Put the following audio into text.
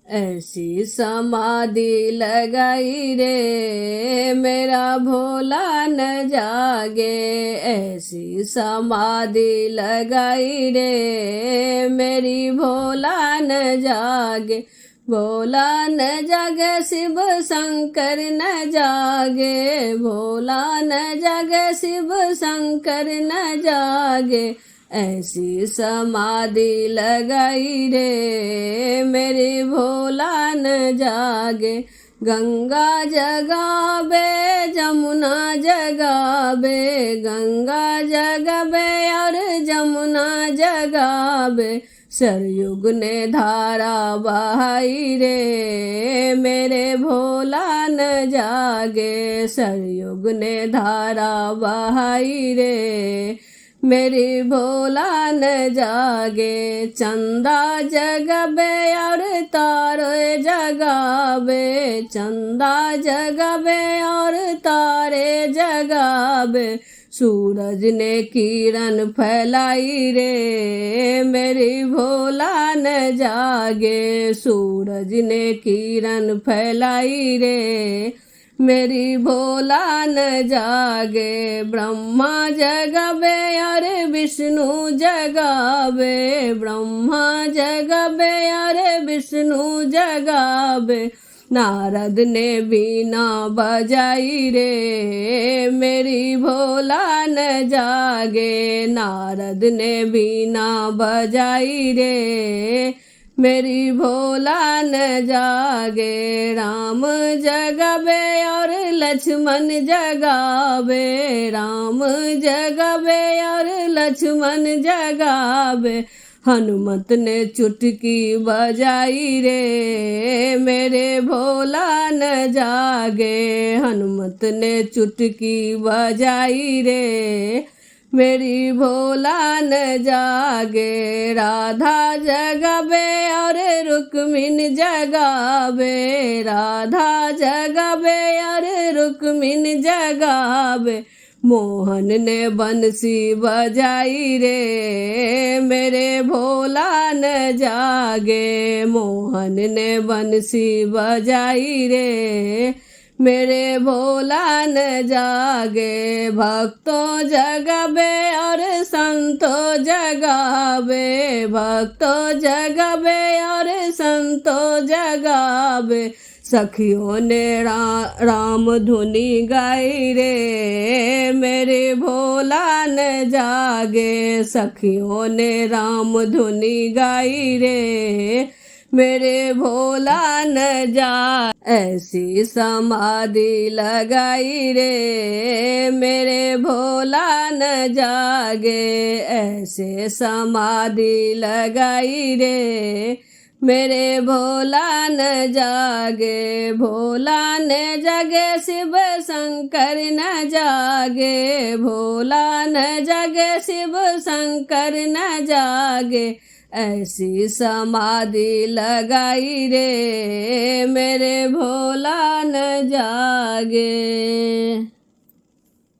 ऐसी समाधि लगाई रे मेरा भोला न जागे, ऐसी समाधि लगाई रे मेरी भोला न जागे। भोला न जागे शिव शंकर न जागे, भोला न जागे शिव शंकर न जागे। ऐसी समाधि लगाई रे मेरे भोला न जागे। गंगा जगावे जमुना जगावे, गंगा जगावे और जमुना जगावे। सरयुग ने धारा बहाई रे मेरे भोला न जागे, सरयुग ने धारा बहाई रे मेरी भोला न जागे। चंदा जगावे और तारे जगावे, चंदा जगावे और तारे जगावे। सूरज ने किरण फैलाई रे मेरी भोला न जागे, सूरज ने किरण फैलाई रे मेरी भोला न जागे। ब्रह्मा जगावे अरे विष्णु जगावे, ब्रह्मा जगावे अरे विष्णु जगावे। नारद ने बीना बजाई रे मेरी भोला न जागे, नारद ने बीना बजाई रे मेरी भोला न जागे। राम जगावे और लक्ष्मण जगावे, राम जगावे और लक्ष्मण जगावे। हनुमत ने चुटकी बजाई रे मेरे भोला न जागे, हनुमत ने चुटकी बजाई रे मेरी भोला न जागे। राधा जगावे और रुक्मिन जगावे, राधा जगावे और रुक्मिन जगावे। मोहन ने बंसी बजाई रे मेरे भोला न जागे, मोहन ने बंसी बजाई रे मेरे भोला न जागे। भक्तों जगावे और संतों जगावे, भक्तों जगावे और संतों जगावे। सखियों ने राम धुनी गाई रे मेरे भोला न जागे, सखियों ने राम धुनी गाई रे मेरे भोला न जा। ऐसी समाधि लगाई रे मेरे भोला न जागे, ऐसे समाधि लगाई रे मेरे भोला न जागे। भोला न जागे शिव शंकर न जागे, भोला न जागे शिव शंकर न जागे। ऐसी समाधि लगाई रे मेरे भोला न जागे।